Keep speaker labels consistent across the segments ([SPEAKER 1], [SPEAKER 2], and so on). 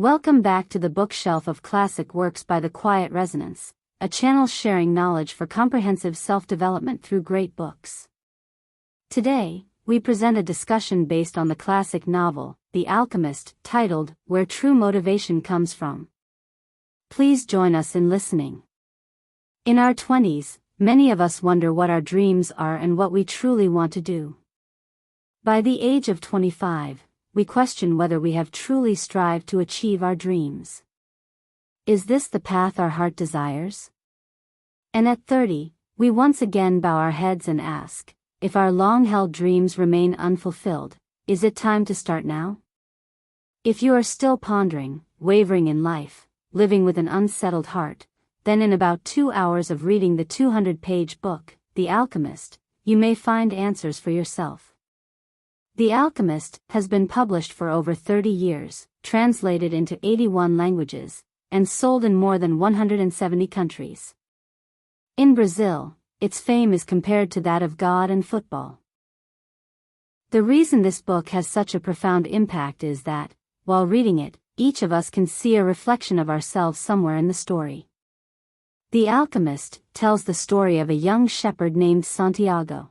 [SPEAKER 1] Welcome back to the bookshelf of classic works by The Quiet Resonance, a channel sharing knowledge for comprehensive self-development through great books. Today, we present a discussion based on the classic novel, The Alchemist, titled, Where True Motivation Comes From. Please join us in listening. In our 20s, many of us wonder what our dreams are and what we truly want to do. By the age of 25, we question whether we have truly strived to achieve our dreams. Is this the path our heart desires? And at 30, we once again bow our heads and ask, if our long-held dreams remain unfulfilled, is it time to start now? If you are still pondering, wavering in life, living with an unsettled heart, then in about 2 hours of reading the 200-page book, The Alchemist, you may find answers for yourself. The Alchemist has been published for over 30 years, translated into 81 languages, and sold in more than 170 countries. In Brazil, its fame is compared to that of God and football. The reason this book has such a profound impact is that, while reading it, each of us can see a reflection of ourselves somewhere in the story. The Alchemist tells the story of a young shepherd named Santiago.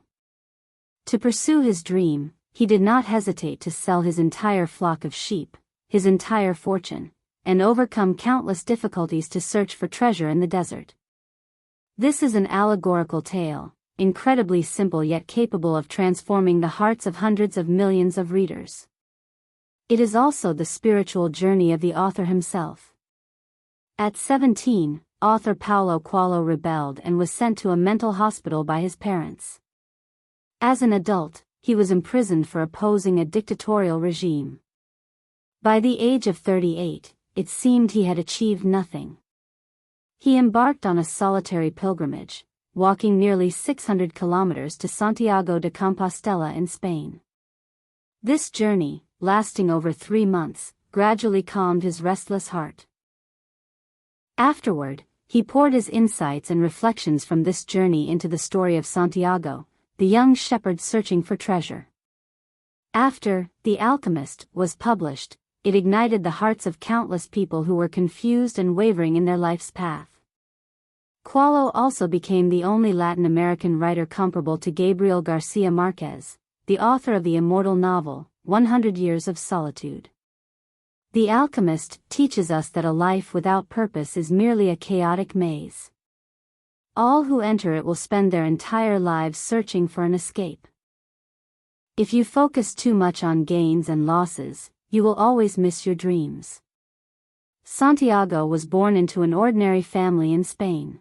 [SPEAKER 1] To pursue his dream, he did not hesitate to sell his entire flock of sheep, his entire fortune, and overcome countless difficulties to search for treasure in the desert. This is an allegorical tale, incredibly simple yet capable of transforming the hearts of hundreds of millions of readers. It is also the spiritual journey of the author himself. At 17, author Paulo Coelho rebelled and was sent to a mental hospital by his parents. As an adult, he was imprisoned for opposing a dictatorial regime. By the age of 38, it seemed he had achieved nothing. He embarked on a solitary pilgrimage, walking nearly 600 kilometers to Santiago de Compostela in Spain. This journey, lasting over 3 months, gradually calmed his restless heart. Afterward, he poured his insights and reflections from this journey into the story of Santiago, the young shepherd searching for treasure. After The Alchemist was published, it ignited the hearts of countless people who were confused and wavering in their life's path. Coelho also became the only Latin American writer comparable to Gabriel Garcia Marquez, the author of the immortal novel, 100 Years of Solitude. The Alchemist teaches us that a life without purpose is merely a chaotic maze. All who enter it will spend their entire lives searching for an escape. If you focus too much on gains and losses, you will always miss your dreams. Santiago was born into an ordinary family in Spain.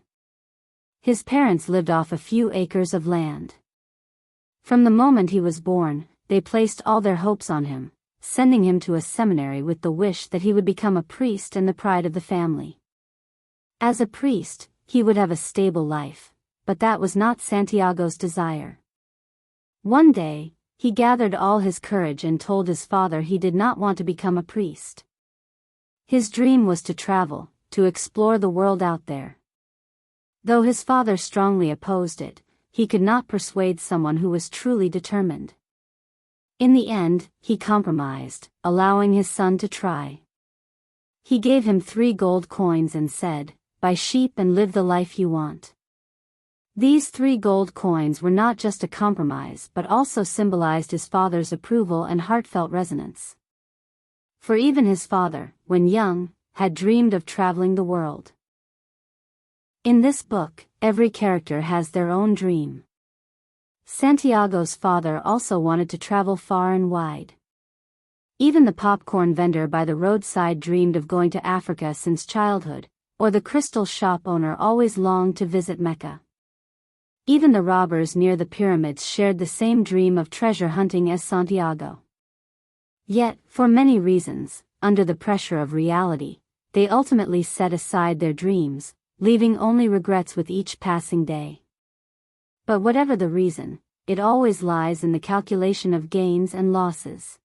[SPEAKER 1] His parents lived off a few acres of land. From the moment he was born, they placed all their hopes on him, sending him to a seminary with the wish that he would become a priest and the pride of the family. As a priest, he would have a stable life, but that was not Santiago's desire. One day, he gathered all his courage and told his father he did not want to become a priest. His dream was to travel, to explore the world out there. Though his father strongly opposed it, he could not persuade someone who was truly determined. In the end, he compromised, allowing his son to try. He gave him 3 gold coins and said, "Buy sheep and live the life you want." These 3 gold coins were not just a compromise but also symbolized his father's approval and heartfelt resonance. For even his father, when young, had dreamed of traveling the world. In this book, every character has their own dream. Santiago's father also wanted to travel far and wide. Even the popcorn vendor by the roadside dreamed of going to Africa since childhood, or the crystal shop owner always longed to visit Mecca. Even the robbers near the pyramids shared the same dream of treasure hunting as Santiago. Yet, for many reasons, under the pressure of reality, they ultimately set aside their dreams, leaving only regrets with each passing day. But whatever the reason, it always lies in the calculation of gains and losses.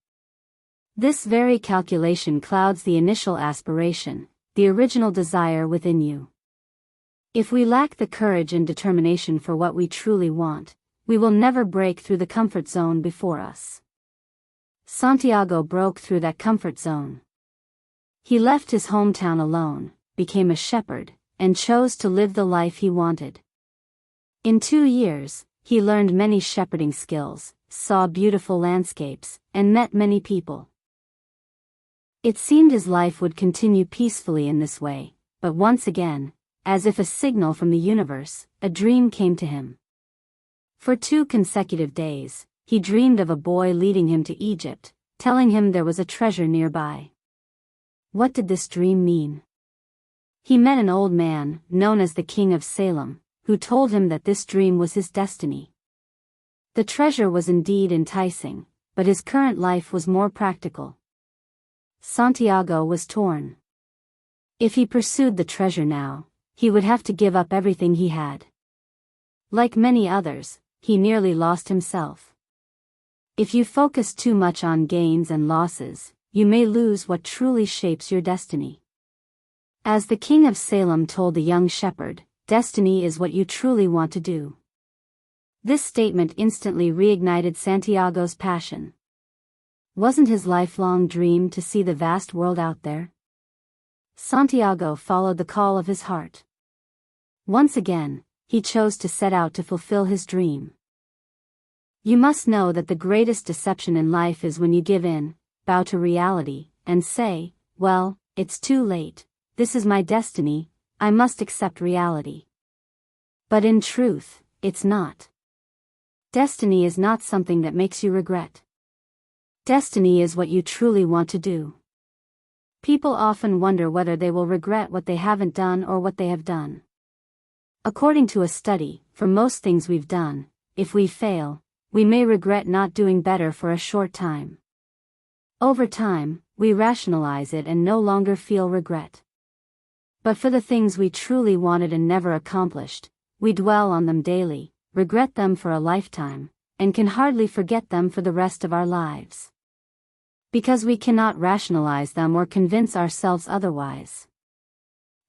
[SPEAKER 1] This very calculation clouds the initial aspiration, the original desire within you. If we lack the courage and determination for what we truly want, we will never break through the comfort zone before us. Santiago broke through that comfort zone. He left his hometown alone, became a shepherd, and chose to live the life he wanted. In 2 years, he learned many shepherding skills, saw beautiful landscapes, and met many people. It seemed his life would continue peacefully in this way, but once again, as if a signal from the universe, a dream came to him. For 2 consecutive days, he dreamed of a boy leading him to Egypt, telling him there was a treasure nearby. What did this dream mean? He met an old man, known as the King of Salem, who told him that this dream was his destiny. The treasure was indeed enticing, but his current life was more practical. Santiago was torn. If he pursued the treasure now, he would have to give up everything he had. Like many others, he nearly lost himself. If you focus too much on gains and losses, you may lose what truly shapes your destiny. As the King of Salem told the young shepherd, destiny is what you truly want to do. This statement instantly reignited Santiago's passion. Wasn't his lifelong dream to see the vast world out there? Santiago followed the call of his heart. Once again, he chose to set out to fulfill his dream. You must know that the greatest deception in life is when you give in, bow to reality, and say, well, it's too late, this is my destiny, I must accept reality. But in truth, it's not. Destiny is not something that makes you regret. Destiny is what you truly want to do. People often wonder whether they will regret what they haven't done or what they have done. According to a study, for most things we've done, if we fail, we may regret not doing better for a short time. Over time, we rationalize it and no longer feel regret. But for the things we truly wanted and never accomplished, we dwell on them daily, regret them for a lifetime, and can hardly forget them for the rest of our lives. Because we cannot rationalize them or convince ourselves otherwise.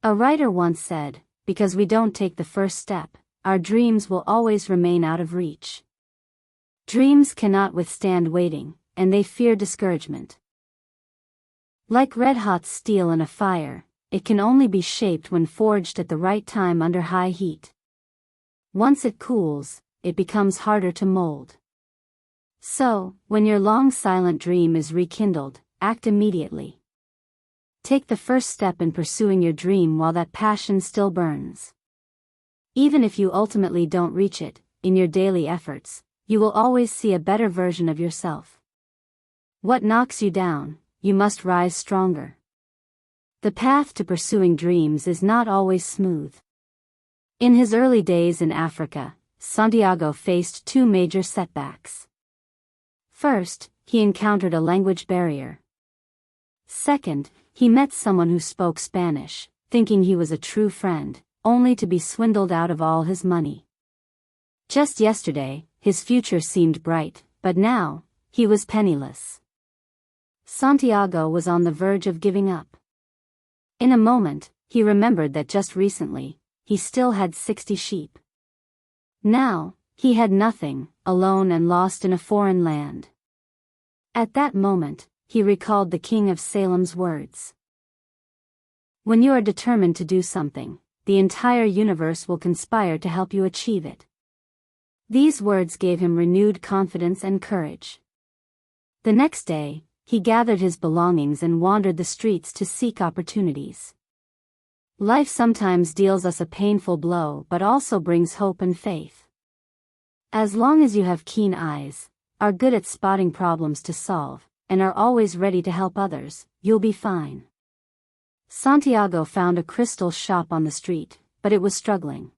[SPEAKER 1] A writer once said, because we don't take the first step, our dreams will always remain out of reach. Dreams cannot withstand waiting, and they fear discouragement. Like red-hot steel in a fire, it can only be shaped when forged at the right time under high heat. Once it cools, it becomes harder to mold. So, when your long silent dream is rekindled, act immediately. Take the first step in pursuing your dream while that passion still burns. Even if you ultimately don't reach it, in your daily efforts, you will always see a better version of yourself. What knocks you down, you must rise stronger. The path to pursuing dreams is not always smooth. In his early days in Africa, Santiago faced 2 major setbacks. First, he encountered a language barrier. Second, he met someone who spoke Spanish, thinking he was a true friend, only to be swindled out of all his money. Just yesterday, his future seemed bright, but now, he was penniless. Santiago was on the verge of giving up. In a moment, he remembered that just recently, he still had 60 sheep. Now, he had nothing, alone and lost in a foreign land. At that moment, he recalled the King of Salem's words. When you are determined to do something, the entire universe will conspire to help you achieve it. These words gave him renewed confidence and courage. The next day, he gathered his belongings and wandered the streets to seek opportunities. Life sometimes deals us a painful blow but also brings hope and faith. As long as you have keen eyes, are good at spotting problems to solve, and are always ready to help others, you'll be fine. Santiago found a crystal shop on the street, but it was struggling.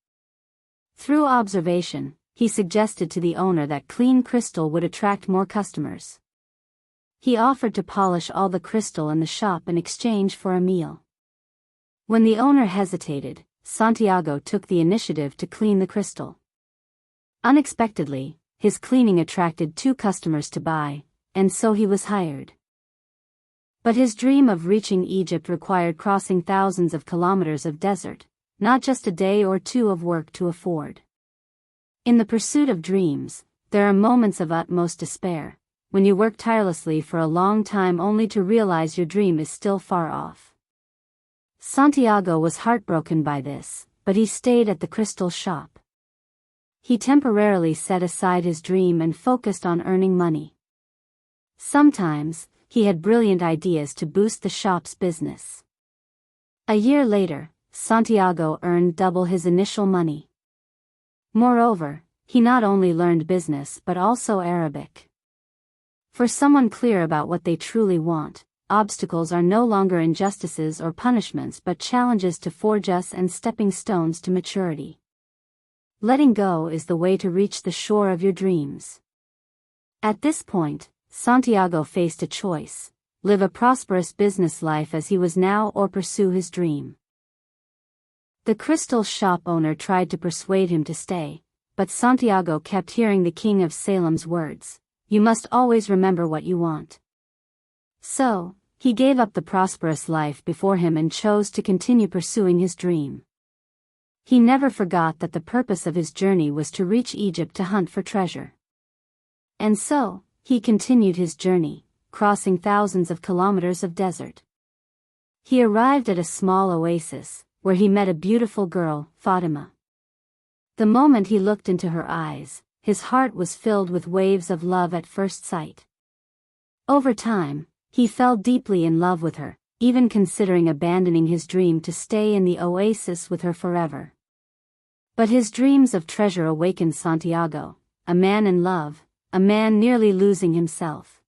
[SPEAKER 1] Through observation, he suggested to the owner that clean crystal would attract more customers. He offered to polish all the crystal in the shop in exchange for a meal. When the owner hesitated, Santiago took the initiative to clean the crystal. Unexpectedly, his cleaning attracted 2 customers to buy, and so he was hired. But his dream of reaching Egypt required crossing thousands of kilometers of desert, not just a day or 2 of work to afford. In the pursuit of dreams, there are moments of utmost despair, when you work tirelessly for a long time only to realize your dream is still far off. Santiago was heartbroken by this, but he stayed at the crystal shop. He temporarily set aside his dream and focused on earning money. Sometimes, he had brilliant ideas to boost the shop's business. A year later, Santiago earned double his initial money. Moreover, he not only learned business but also Arabic. For someone clear about what they truly want, obstacles are no longer injustices or punishments but challenges to forge us and stepping stones to maturity. Letting go is the way to reach the shore of your dreams. At this point, Santiago faced a choice: live a prosperous business life as he was now or pursue his dream. The crystal shop owner tried to persuade him to stay, but Santiago kept hearing the King of Salem's words: "You must always remember what you want." So, he gave up the prosperous life before him and chose to continue pursuing his dream. He never forgot that the purpose of his journey was to reach Egypt to hunt for treasure. And so, he continued his journey, crossing thousands of kilometers of desert. He arrived at a small oasis, where he met a beautiful girl, Fatima. The moment he looked into her eyes, his heart was filled with waves of love at first sight. Over time, he fell deeply in love with her, even considering abandoning his dream to stay in the oasis with her forever. But his dreams of treasure awakened Santiago, a man in love, a man nearly losing himself.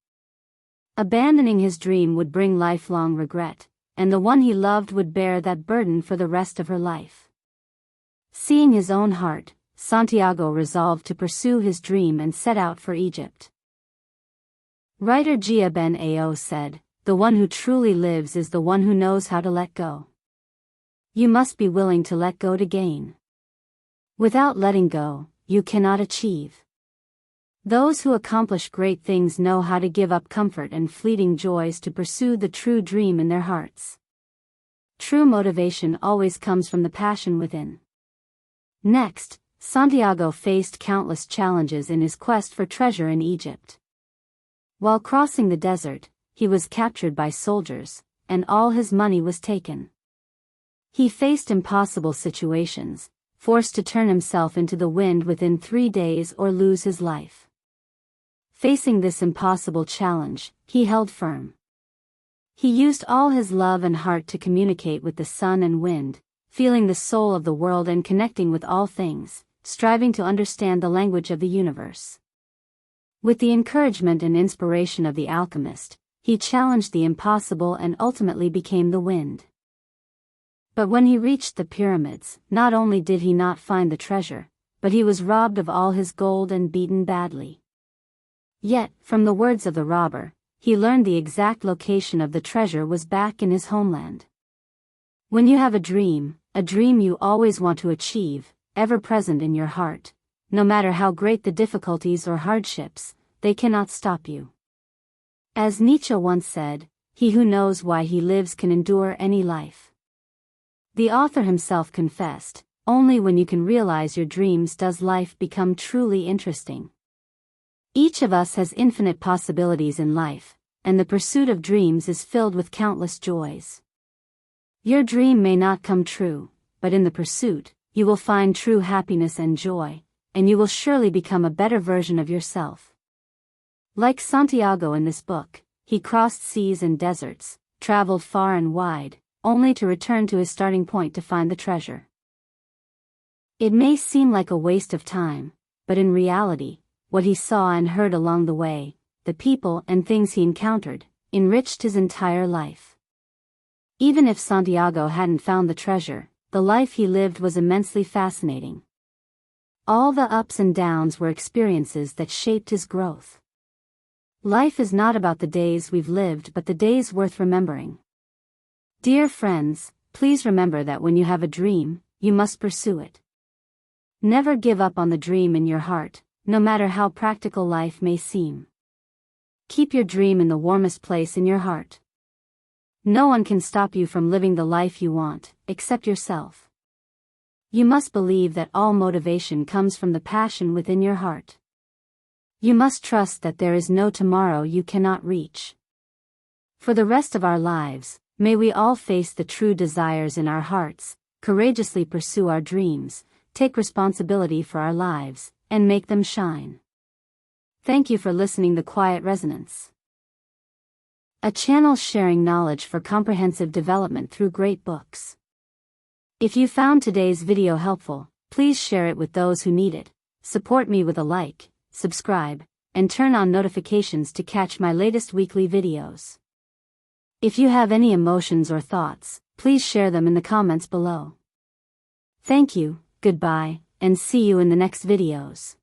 [SPEAKER 1] Abandoning his dream would bring lifelong regret, and the one he loved would bear that burden for the rest of her life. Seeing his own heart, Santiago resolved to pursue his dream and set out for Egypt. Writer Gia Ben Ao said, "The one who truly lives is the one who knows how to let go." You must be willing to let go to gain. Without letting go, you cannot achieve. Those who accomplish great things know how to give up comfort and fleeting joys to pursue the true dream in their hearts. True motivation always comes from the passion within. Next, Santiago faced countless challenges in his quest for treasure in Egypt. While crossing the desert, he was captured by soldiers, and all his money was taken. He faced impossible situations, forced to turn himself into the wind within 3 days or lose his life. Facing this impossible challenge, he held firm. He used all his love and heart to communicate with the sun and wind, feeling the soul of the world and connecting with all things, striving to understand the language of the universe. With the encouragement and inspiration of the alchemist, he challenged the impossible and ultimately became the wind. But when he reached the pyramids, not only did he not find the treasure, but he was robbed of all his gold and beaten badly. Yet, from the words of the robber, he learned the exact location of the treasure was back in his homeland. When you have a dream you always want to achieve, ever present in your heart, no matter how great the difficulties or hardships, they cannot stop you. As Nietzsche once said, "He who knows why he lives can endure any life." The author himself confessed, "Only when you can realize your dreams does life become truly interesting." Each of us has infinite possibilities in life, and the pursuit of dreams is filled with countless joys. Your dream may not come true, but in the pursuit, you will find true happiness and joy, and you will surely become a better version of yourself. Like Santiago in this book, he crossed seas and deserts, traveled far and wide, only to return to his starting point to find the treasure. It may seem like a waste of time, but in reality, what he saw and heard along the way, the people and things he encountered, enriched his entire life. Even if Santiago hadn't found the treasure, the life he lived was immensely fascinating. All the ups and downs were experiences that shaped his growth. Life is not about the days we've lived but the days worth remembering. Dear friends, please remember that when you have a dream, you must pursue it. Never give up on the dream in your heart, no matter how practical life may seem. Keep your dream in the warmest place in your heart. No one can stop you from living the life you want, except yourself. You must believe that all motivation comes from the passion within your heart. You must trust that there is no tomorrow you cannot reach. For the rest of our lives, may we all face the true desires in our hearts, courageously pursue our dreams, take responsibility for our lives, and make them shine. Thank you for listening to Quiet Resonance, a channel sharing knowledge for comprehensive development through great books. If you found today's video helpful, please share it with those who need it. Support me with a like, subscribe, and turn on notifications to catch my latest weekly videos. If you have any emotions or thoughts, please share them in the comments below. Thank you, goodbye, and see you in the next videos.